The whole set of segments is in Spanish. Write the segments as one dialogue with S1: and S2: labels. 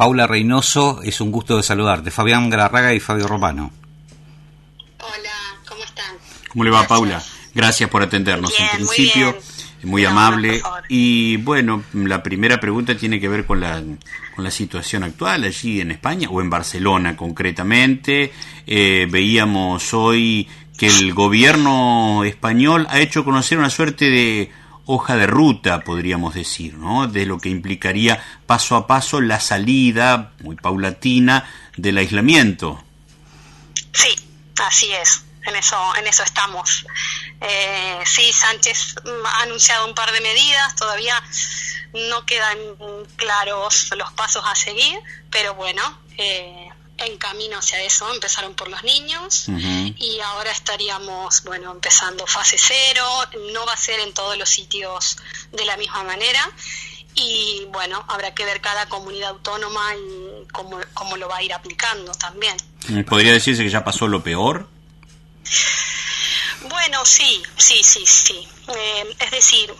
S1: Paula Reynoso, es un gusto de saludarte. Fabián Galarraga y Fabio Romano.
S2: Hola, ¿cómo están?
S1: ¿Cómo le va, Paula? Gracias por atendernos.
S2: Bien,
S1: en principio, muy amable. Y bueno, la primera pregunta tiene que ver con la situación actual allí en España, o en Barcelona concretamente. Veíamos hoy que el gobierno español ha hecho conocer una suerte de hoja de ruta, podríamos decir, ¿no? De lo que implicaría paso a paso la salida, muy paulatina, del aislamiento.
S2: Sí, así es, en eso estamos. Sí, Sánchez ha anunciado un par de medidas, todavía no quedan claros los pasos a seguir, pero bueno, en camino hacia eso. Empezaron por los niños y ahora estaríamos, empezando fase 0. No va a ser en todos los sitios de la misma manera y bueno, habrá que ver cada comunidad autónoma y cómo lo va a ir aplicando también.
S1: ¿Podría decirse que ya pasó lo peor?
S2: Bueno, sí. Es decir,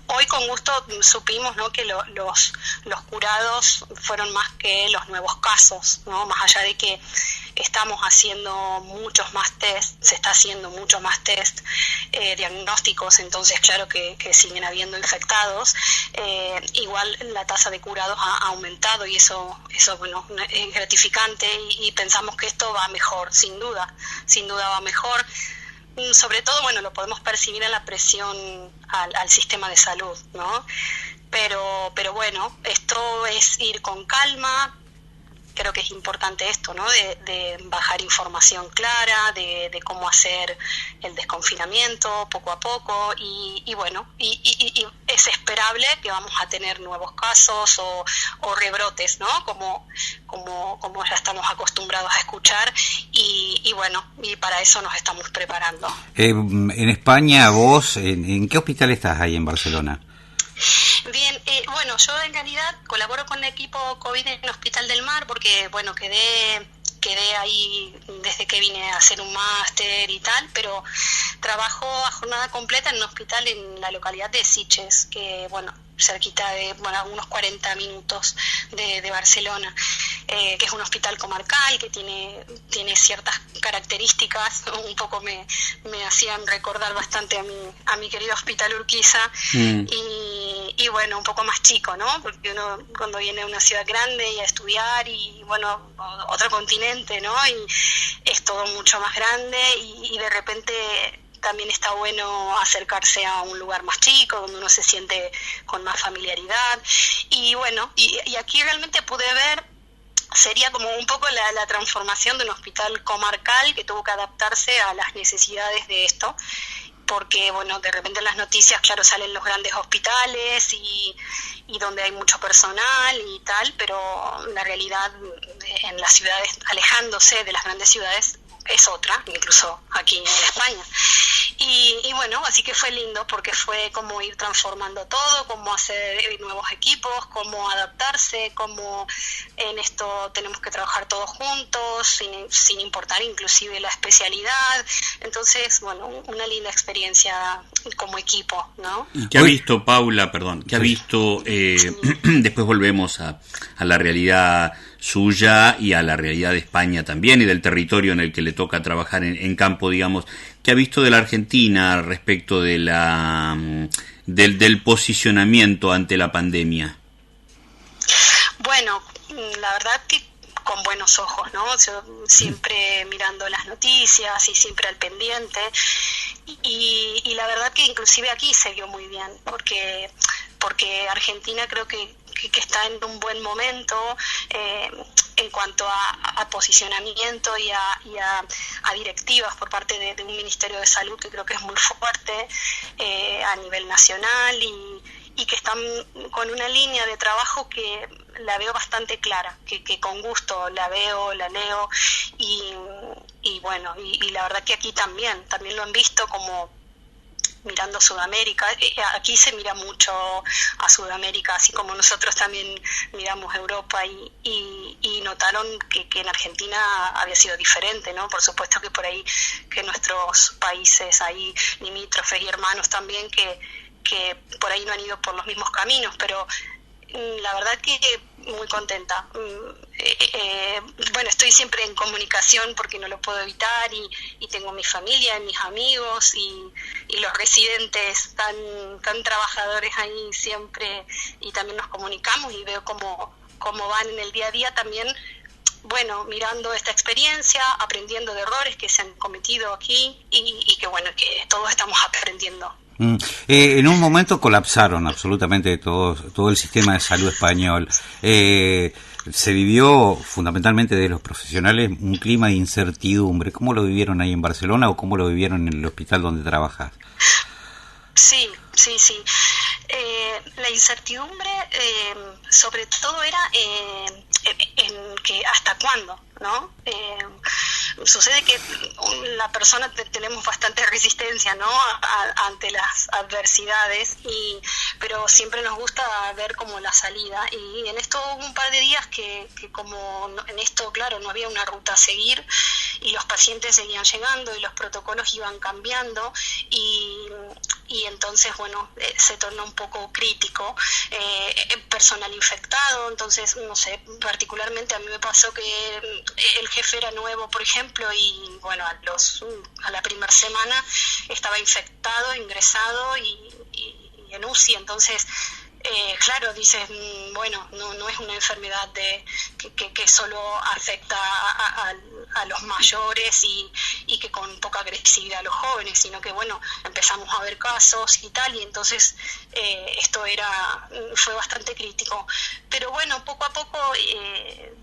S2: hoy con gusto supimos, ¿no?, que los curados fueron más que los nuevos casos, ¿no? Más allá de que estamos haciendo muchos más test, se está haciendo muchos más test diagnósticos, entonces claro que siguen habiendo infectados, igual la tasa de curados ha aumentado y eso bueno, es gratificante y pensamos que esto va mejor, sin duda va mejor. Sobre todo, lo podemos percibir en la presión al sistema de salud, ¿no? Pero bueno, esto es ir con calma. Creo que es importante esto, ¿no? De bajar información clara, de cómo hacer el desconfinamiento poco a poco y bueno, y es esperable que vamos a tener nuevos casos o rebrotes, ¿no? Como ya estamos acostumbrados a escuchar y bueno, y para eso nos estamos preparando.
S1: En España, vos, ¿en qué hospital estás ahí en Barcelona?
S2: Bien, yo en realidad colaboro con el equipo COVID en Hospital del Mar porque, quedé ahí desde que vine a hacer un máster y tal, pero trabajo a jornada completa en un hospital en la localidad de Sitges, que, cerquita de, unos 40 minutos de Barcelona, que es un hospital comarcal que tiene ciertas características, un poco me hacían recordar bastante a mi querido Hospital Urquiza, y bueno, un poco más chico, ¿no? Porque uno cuando viene a una ciudad grande y a estudiar y otro continente, ¿no? Y es todo mucho más grande y de repente también está bueno acercarse a un lugar más chico, donde uno se siente con más familiaridad. Y bueno, y aquí realmente pude ver, sería como un poco la transformación de un hospital comarcal que tuvo que adaptarse a las necesidades de esto, porque de repente en las noticias, claro, salen los grandes hospitales y donde hay mucho personal y tal, pero la realidad en las ciudades, alejándose de las grandes ciudades, es otra, incluso aquí en España. Y bueno, así que fue lindo porque fue como ir transformando todo, cómo hacer nuevos equipos, cómo adaptarse, cómo en esto tenemos que trabajar todos juntos, sin importar inclusive la especialidad. Entonces, una linda experiencia como equipo, ¿no?
S1: ¿Y qué ha visto, Paula, qué ha visto, después volvemos a la realidad suya y a la realidad de España también y del territorio en el que le toca trabajar en campo, digamos, ¿qué ha visto de la Argentina respecto de del posicionamiento ante la pandemia?
S2: Bueno, la verdad que con buenos ojos, ¿no? Yo siempre mirando las noticias y siempre al pendiente y la verdad que inclusive aquí se vio muy bien porque Argentina creo que está en un buen momento en cuanto a posicionamiento y a directivas por parte de un Ministerio de Salud que creo que es muy fuerte a nivel nacional y que están con una línea de trabajo que la veo bastante clara, que con gusto la veo, la leo y bueno, y la verdad que aquí también lo han visto como mirando Sudamérica. Aquí se mira mucho a Sudamérica, así como nosotros también miramos Europa y notaron que en Argentina había sido diferente, ¿no? Por supuesto que por ahí, que nuestros países ahí limítrofes y hermanos también, que por ahí no han ido por los mismos caminos, pero La verdad que muy contenta. Bueno, estoy siempre en comunicación porque no lo puedo evitar y tengo mi familia, mis amigos y los residentes tan trabajadores ahí siempre, y también nos comunicamos y veo cómo van en el día a día también. Bueno, mirando esta experiencia, aprendiendo de errores que se han cometido aquí y que bueno, que todos estamos aprendiendo.
S3: En un momento colapsaron absolutamente todo el sistema de salud español. Se vivió fundamentalmente de los profesionales un clima de incertidumbre. ¿Cómo lo vivieron ahí en Barcelona o cómo lo vivieron en el hospital donde trabajas?
S2: Sí. La incertidumbre sobre todo era en que hasta cuándo, ¿no? Sucede que la persona tenemos bastante resistencia, ¿no? Ante las adversidades, pero siempre nos gusta ver como la salida, y en esto hubo un par de días que como en esto, claro, no había una ruta a seguir y los pacientes seguían llegando y los protocolos iban cambiando y entonces, bueno, se tornó un poco crítico, personal infectado. Entonces, no sé, particularmente a mí me pasó que el jefe era nuevo, por ejemplo, y bueno, a la primera semana estaba infectado, ingresado y en UCI. Entonces, claro, dices, bueno, no es una enfermedad que solo afecta a los mayores y que con poca agresividad a los jóvenes, sino que bueno, empezamos a ver casos y tal, y entonces esto fue bastante crítico. Pero bueno, poco a poco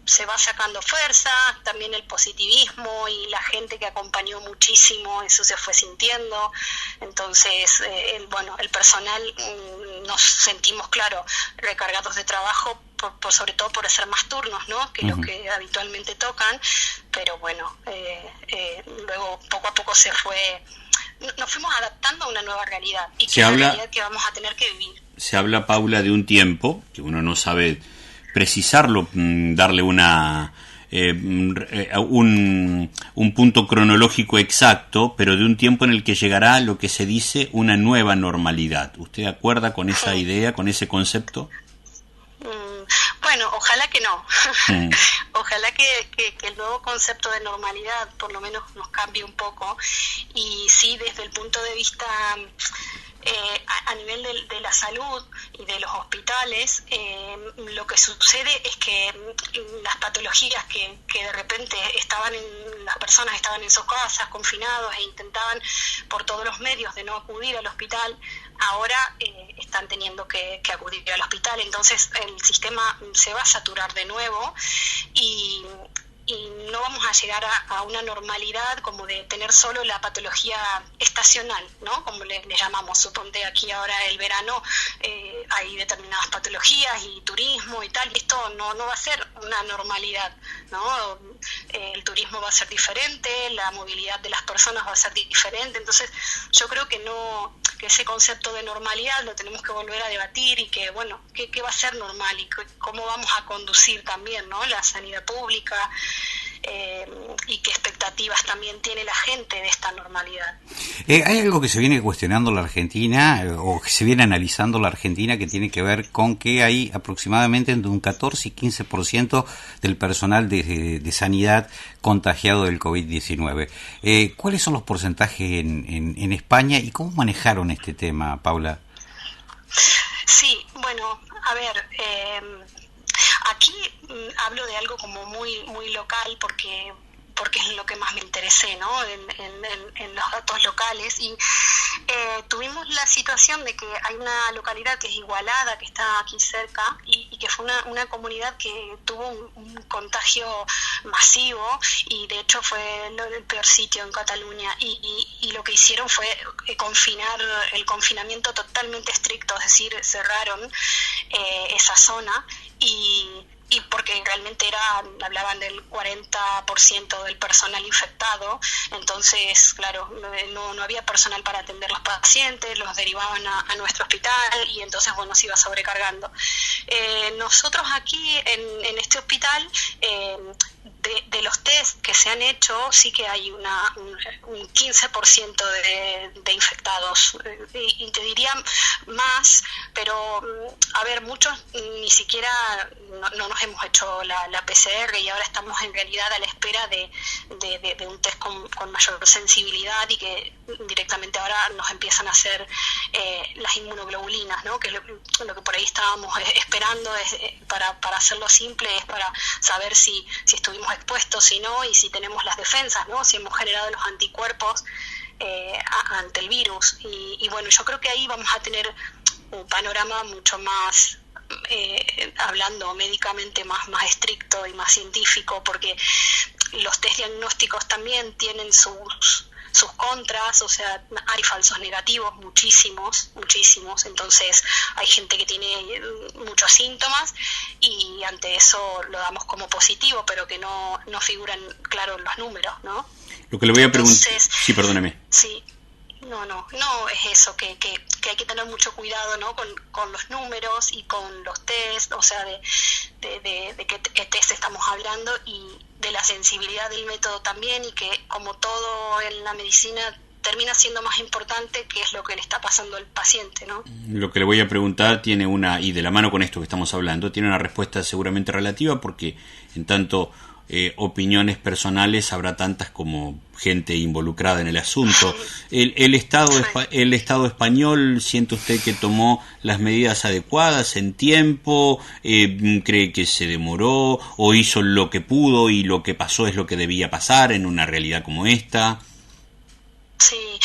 S2: se va sacando fuerza, también el positivismo y la gente que acompañó muchísimo, eso se fue sintiendo. Entonces, el personal nos sentimos, claro, recargados de trabajo, sobre todo por hacer más turnos, ¿no? Que los que habitualmente tocan, pero bueno, luego poco a poco nos fuimos adaptando a una nueva realidad, y que es la realidad que vamos a tener que vivir.
S1: Se habla, Paula, de un tiempo que uno no sabe precisarlo, darle un punto cronológico exacto, pero de un tiempo en el que llegará lo que se dice una nueva normalidad. ¿Usted acuerda con esa idea, con ese concepto?
S2: Bueno, ojalá que no. Ojalá que el nuevo concepto de normalidad por lo menos nos cambie un poco, y sí, desde el punto de vista a nivel de la salud y de los hospitales, lo que sucede es que las patologías que de repente las personas estaban en sus casas, confinados, e intentaban por todos los medios de no acudir al hospital, ahora están teniendo que acudir al hospital. Entonces el sistema se va a saturar de nuevo y no vamos a llegar a una normalidad como de tener solo la patología estacional, ¿no? Como le llamamos. Suponte aquí ahora el verano hay determinadas patologías y turismo y tal, y esto no va a ser una normalidad, ¿no? El turismo va a ser diferente, la movilidad de las personas va a ser diferente. Entonces yo creo que ese concepto de normalidad lo tenemos que volver a debatir, y que bueno, qué va a ser normal y cómo vamos a conducir también, ¿no? La sanidad pública, y qué expectativas también tiene la gente de esta normalidad.
S3: Hay algo que se viene cuestionando la Argentina, o que se viene analizando la Argentina, que tiene que ver con que hay aproximadamente entre un 14 y 15% del personal de sanidad contagiado del COVID-19. ¿Cuáles son los porcentajes en España y cómo manejaron este tema, Paula?
S2: Sí, bueno, a ver, aquí hablo de algo como muy muy local porque es lo que más me interesé, ¿no? En los datos locales, y tuvimos la situación de que hay una localidad que es Igualada, que está aquí cerca, y que fue una comunidad que tuvo un contagio masivo, y de hecho fue el peor sitio en Cataluña, y lo que hicieron fue el confinamiento totalmente estricto, es decir, cerraron esa zona, y porque realmente hablaban del 40% del personal infectado. Entonces, claro, no había personal para atender los pacientes, los derivaban a nuestro hospital, y entonces, bueno, se iba sobrecargando. Nosotros aquí en este hospital de los test que se han hecho, sí que hay un 15% de infectados, y te diría más, pero a ver, muchos ni siquiera no nos hemos hecho la PCR, y ahora estamos en realidad a la espera de un test con mayor sensibilidad, y que directamente ahora nos empiezan a hacer las inmunoglobulinas, ¿no? Que es lo que por ahí estábamos esperando, para hacerlo simple, es para saber si estuvimos expuestos, si no, y si tenemos las defensas, ¿no? Si hemos generado los anticuerpos ante el virus. Y bueno, yo creo que ahí vamos a tener un panorama mucho más, hablando médicamente, más estricto y más científico, porque los test diagnósticos también tienen sus contras, o sea, hay falsos negativos, muchísimos, entonces hay gente que tiene muchos síntomas y ante eso lo damos como positivo, pero que no figuran claro en los números, ¿no?
S1: Lo que le voy a preguntar... Sí, perdóneme.
S2: Sí. No, es eso, que hay que tener mucho cuidado, ¿no? Con los números y con los test, o sea, de qué test estamos hablando, y de la sensibilidad del método también, y que, como todo en la medicina, termina siendo más importante qué es lo que le está pasando al paciente, ¿no?
S1: Lo que le voy a preguntar tiene una, y de la mano con esto que estamos hablando, tiene una respuesta seguramente relativa, porque en tanto opiniones personales habrá tantas como gente involucrada en el asunto. ¿El Estado español siente usted que tomó las medidas adecuadas en tiempo? ¿Cree que se demoró o hizo lo que pudo y lo que pasó es lo que debía pasar en una realidad como esta?
S2: Sí,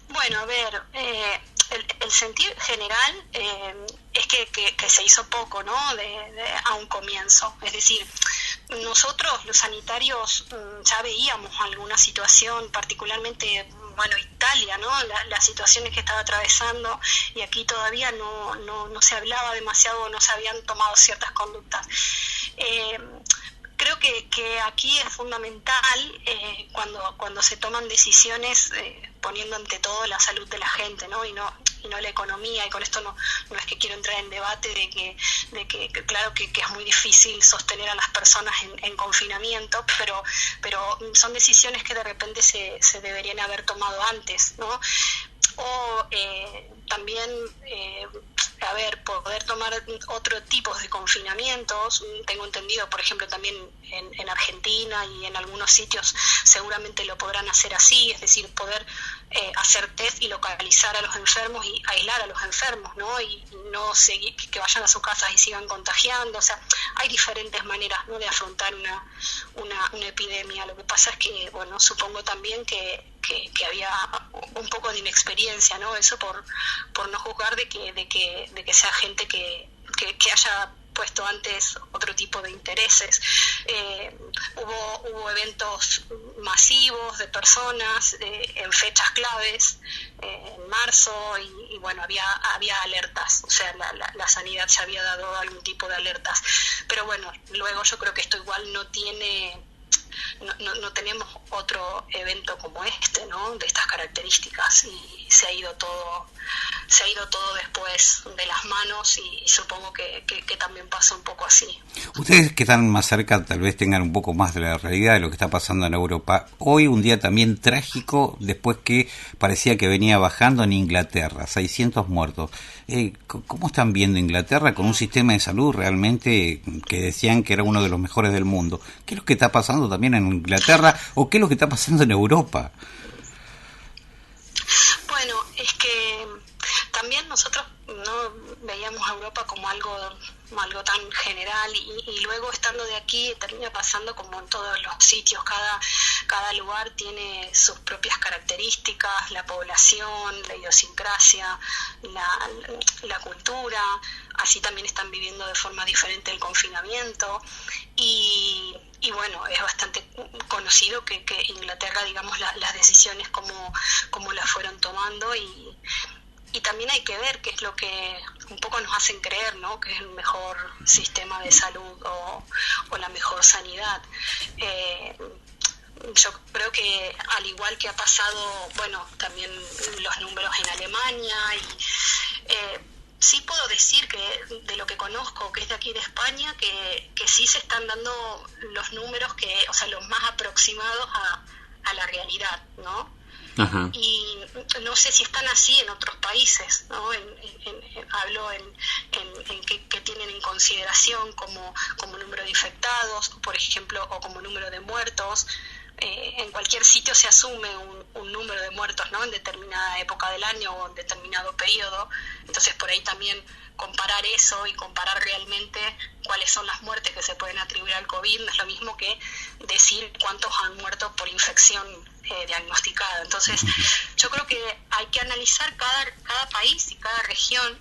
S2: bueno, a ver, el sentir general es que se hizo poco, ¿no? A un comienzo, es decir, nosotros los sanitarios ya veíamos alguna situación, particularmente, bueno, Italia, ¿no? Las situaciones que estaba atravesando, y aquí todavía no se hablaba demasiado, no se habían tomado ciertas conductas. Creo que aquí es fundamental cuando se toman decisiones poniendo ante todo la salud de la gente, ¿no? Y no la economía, y con esto no es que quiero entrar en debate de que claro que es muy difícil sostener a las personas en confinamiento, pero son decisiones que de repente se deberían haber tomado antes, ¿no? O también poder tomar otro tipo de confinamientos. Tengo entendido, por ejemplo, también en Argentina y en algunos sitios seguramente lo podrán hacer así, es decir, poder hacer test y localizar a los enfermos y aislar a los enfermos, ¿no? Y no seguir, que vayan a sus casas y sigan contagiando. O sea, hay diferentes maneras, ¿no?, de afrontar una epidemia. Lo que pasa es que, bueno, supongo también que había un poco de inexperiencia, ¿no? Eso por no juzgar de que sea gente que haya puesto antes otro tipo de intereses. Hubo eventos masivos de personas en fechas claves, en marzo, y bueno, había alertas, o sea, la sanidad se había dado algún tipo de alertas, pero bueno, luego yo creo que esto igual no tenemos otro evento como este, ¿no?, de estas características, y se ha ido todo después de las manos, y supongo que también pasa un poco así.
S3: Ustedes que están más cerca tal vez tengan un poco más de la realidad de lo que está pasando en Europa. Hoy un día también trágico, después que parecía que venía bajando en Inglaterra, 600 muertos. ¿Cómo están viendo Inglaterra con un sistema de salud realmente que decían que era uno de los mejores del mundo? ¿Qué es lo que está pasando también en Inglaterra, o qué es lo que está pasando en Europa?
S2: Bueno, es que también nosotros no veíamos a Europa como algo tan general, y luego estando de aquí termina pasando como en todos los sitios. Cada lugar tiene sus propias características, la población, la idiosincrasia, la cultura. Así también están viviendo de forma diferente el confinamiento, y bueno, es bastante conocido que Inglaterra, digamos, las decisiones como las fueron tomando, y también hay que ver qué es lo que un poco nos hacen creer, ¿no?, que es el mejor sistema de salud o la mejor sanidad. Yo creo que, al igual que ha pasado, bueno, también los números en Alemania, y sí puedo decir que de lo que conozco, que es de aquí de España, que sí se están dando los números o sea, los más aproximados a la realidad, ¿no?
S1: Ajá.
S2: Y no sé si están así en otros países, ¿no? Hablo en que tienen en consideración como número de infectados, por ejemplo, o como número de muertos. En cualquier sitio se asume un número de muertos, ¿no? En determinada época del año o en determinado periodo. Entonces, por ahí también comparar eso y comparar realmente cuáles son las muertes que se pueden atribuir al COVID no es lo mismo que decir cuántos han muerto por infección diagnosticada. Entonces, yo creo que hay que analizar cada país y cada región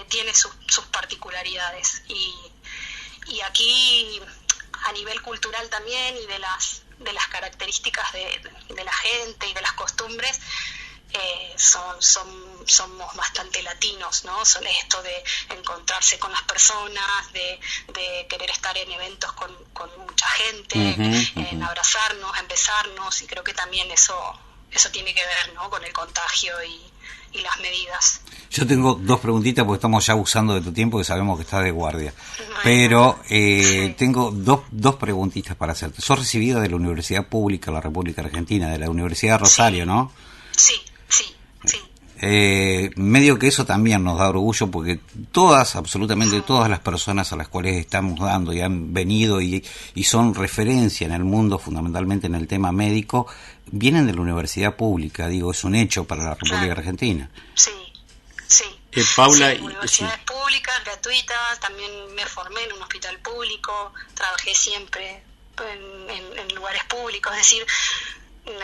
S2: tiene sus particularidades. Y aquí, a nivel cultural también, y de las características de la gente y de las costumbres, somos bastante latinos, ¿no? Son esto de encontrarse con las personas, de querer estar en eventos con mucha gente, en abrazarnos, en besarnos, y creo que también eso tiene que ver, ¿no? Con el contagio y las medidas.
S3: Yo tengo dos preguntitas porque estamos ya abusando de tu tiempo, que sabemos que estás de guardia. Pero
S2: sí.
S3: Tengo dos preguntitas para hacerte. Sos recibida de la Universidad Pública de la República Argentina, de la Universidad de Rosario,
S2: Sí.
S3: ¿no?
S2: Sí.
S3: Medio que eso también nos da orgullo, porque absolutamente todas las personas a las cuales estamos dando y han venido y son referencia en el mundo, fundamentalmente en el tema médico, vienen de la universidad pública. Digo, es un hecho para la República Argentina.
S2: Sí.
S1: Paula,
S2: sí, universidades públicas, gratuitas, también me formé en un hospital público, trabajé siempre en lugares públicos, es decir,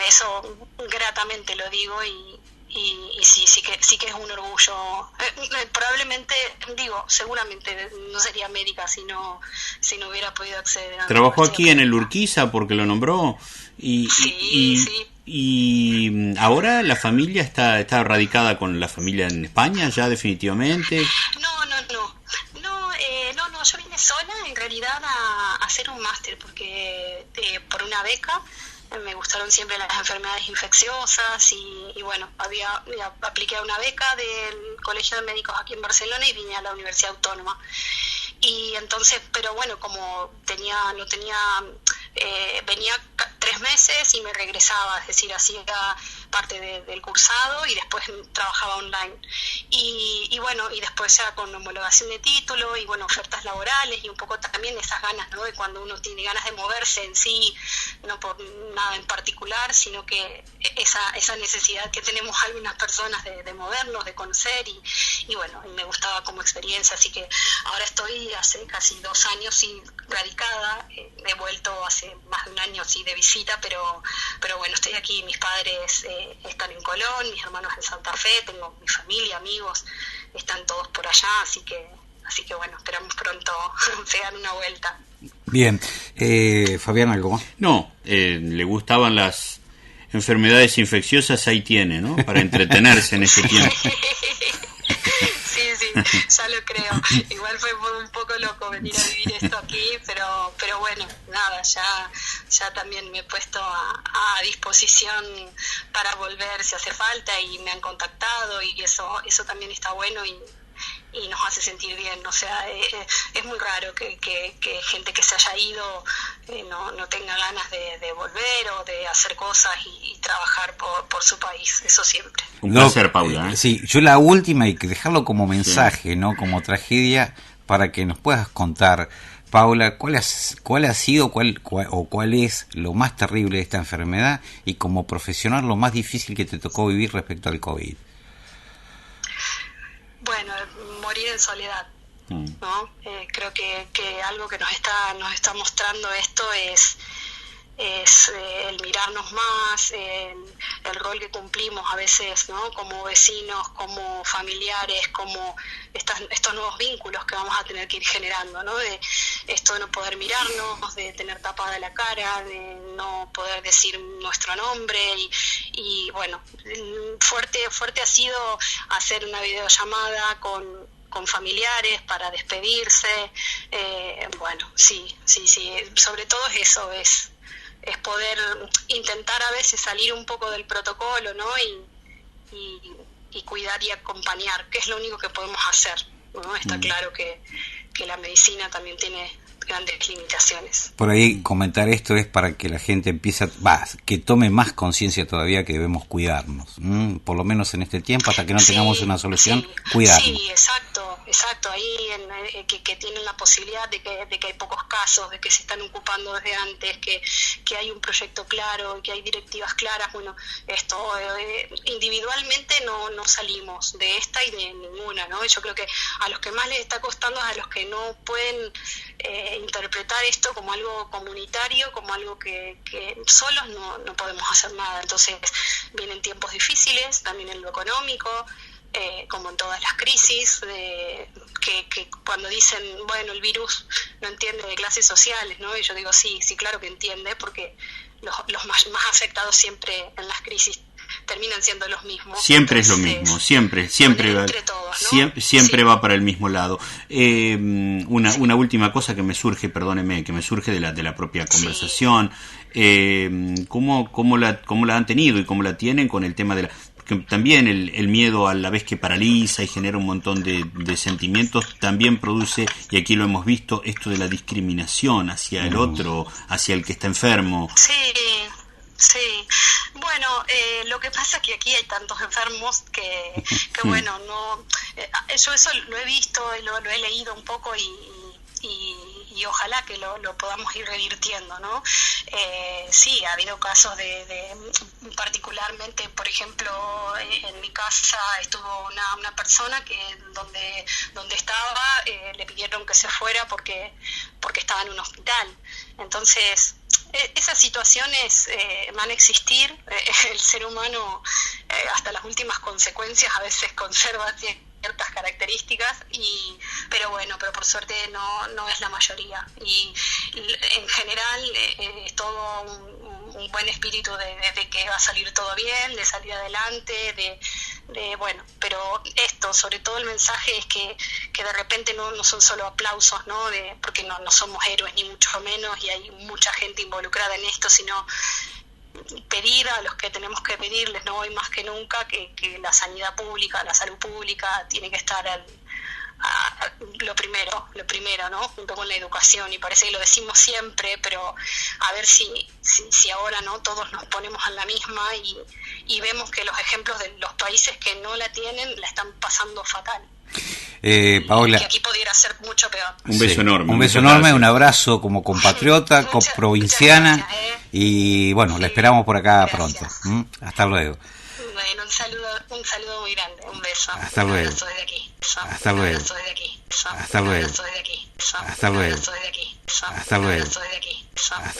S2: eso gratamente lo digo y sí que es un orgullo. Probablemente, seguramente no sería médica si no hubiera podido acceder a...
S1: Trabajó aquí en el Urquiza porque lo nombró
S2: Sí.
S1: Y ahora la familia está radicada con la familia en España ya definitivamente.
S2: No, yo vine sola en realidad a hacer un máster porque por una beca me gustaron siempre las enfermedades infecciosas y bueno, apliqué a una beca del Colegio de Médicos aquí en Barcelona y vine a la Universidad Autónoma. Y entonces, pero bueno, como venía 3 meses y me regresaba, es decir, hacía parte del cursado y después trabajaba online. Y bueno, y después ya con homologación de título y bueno, ofertas laborales y un poco también esas ganas, ¿no? De cuando uno tiene ganas de moverse en sí, no por nada en particular, sino que esa necesidad que tenemos algunas personas de movernos, de conocer y bueno, me gustaba como experiencia, así que ahora estoy hace casi 2 años radicada, he vuelto hace más de un año sí de visita, pero bueno, estoy aquí, mis padres están en Colón, mis hermanos en Santa Fe, tengo mi familia, amigos, están todos por allá, así que bueno, esperamos pronto pegar una vuelta.
S3: Bien, Fabián, ¿algo más?
S1: No, le gustaban las enfermedades infecciosas, ahí tiene, ¿no? Para entretenerse en ese tiempo.
S2: Sí, ya lo creo. Igual fue un poco loco venir a vivir esto aquí, pero bueno, nada, ya también me he puesto a disposición para volver si hace falta y me han contactado y eso también está bueno y nos hace sentir bien. O sea, es muy raro que gente que se haya ido no tenga ganas de volver o de hacer cosas y trabajar por su país, eso siempre.
S1: Un placer, Paula.
S3: Sí, yo la última, y que dejarlo como mensaje, ¿no? Como tragedia, para que nos puedas contar, Paula, cuál ha sido cuál es lo más terrible de esta enfermedad y como profesional lo más difícil que te tocó vivir respecto al COVID.
S2: Bueno, morir en soledad, ¿no? Creo que algo que nos está mostrando esto es el mirarnos más, el rol que cumplimos a veces, ¿no? Como vecinos, como familiares, como estos nuevos vínculos que vamos a tener que ir generando, ¿no? De esto de no poder mirarnos, de tener tapada la cara, de no poder decir nuestro nombre y bueno, fuerte ha sido hacer una videollamada con familiares para despedirse. Bueno, sí, sobre todo eso es poder intentar a veces salir un poco del protocolo, ¿no? cuidar y acompañar, que es lo único que podemos hacer, ¿no? Está claro que la medicina también tiene grandes limitaciones.
S3: Por ahí comentar esto es para que la gente empiece que tome más conciencia todavía que debemos cuidarnos, por lo menos en este tiempo, hasta que no tengamos una solución, cuidarnos.
S2: Sí, exacto, ahí que tienen la posibilidad de que hay pocos casos, de que se están ocupando desde antes, que hay un proyecto claro, que hay directivas claras. Bueno, esto individualmente no salimos de esta y de ninguna, ¿no? Yo creo que a los que más les está costando es a los que no pueden interpretar esto como algo comunitario, como algo que solos no podemos hacer nada. Entonces vienen tiempos difíciles, también en lo económico, como en todas las crisis, que cuando dicen, bueno, el virus no entiende de clases sociales, ¿no? Y yo digo, sí, claro que entiende, porque los más afectados siempre en las crisis terminan siendo los mismos.
S1: Siempre entonces, es lo mismo, siempre va, todos, ¿no? siempre va para el mismo lado. Una última cosa que me surge, perdóneme, que me surge de la propia conversación. ¿Cómo la han tenido y cómo la tienen con el tema de porque también el miedo, a la vez que paraliza y genera un montón de sentimientos, también produce, y aquí lo hemos visto, esto de la discriminación hacia el otro, hacia el que está enfermo?
S2: Sí, bueno, lo que pasa es que aquí hay tantos enfermos que bueno, yo eso lo he visto, lo he leído un poco y ojalá que lo podamos ir revirtiendo, ¿no? Sí, ha habido casos de particularmente, por ejemplo, en mi casa estuvo una persona que donde estaba le pidieron que se fuera porque estaba en un hospital. Entonces, esas situaciones van a existir. El ser humano hasta las últimas consecuencias a veces conserva ciertas características, pero por suerte no es la mayoría, y en general es todo un buen espíritu de que va a salir todo bien, de salir adelante, pero esto, sobre todo el mensaje es que de repente no son solo aplausos, ¿no? Porque no somos héroes ni mucho menos, y hay mucha gente involucrada en esto, sino pedir a los que tenemos que pedirles, ¿no? Hoy más que nunca, que la sanidad pública, la salud pública tiene que estar lo primero, ¿no? Junto con la educación, y parece que lo decimos siempre, pero a ver si ahora, ¿no? Todos nos ponemos en la misma y vemos que los ejemplos de los países que no la tienen la están pasando fatal.
S3: Paola,
S2: que aquí pudiera ser mucho peor.
S1: Un beso enorme.
S3: Un beso enorme, un abrazo como compatriota, coprovinciana, muchas gracias, y bueno, la esperamos por acá pronto. Hasta luego.
S2: Bueno, un saludo muy grande, un beso.
S3: Hasta luego.
S2: Un abrazo desde aquí.
S3: Hasta luego. Hasta luego. Hasta luego. Hasta luego.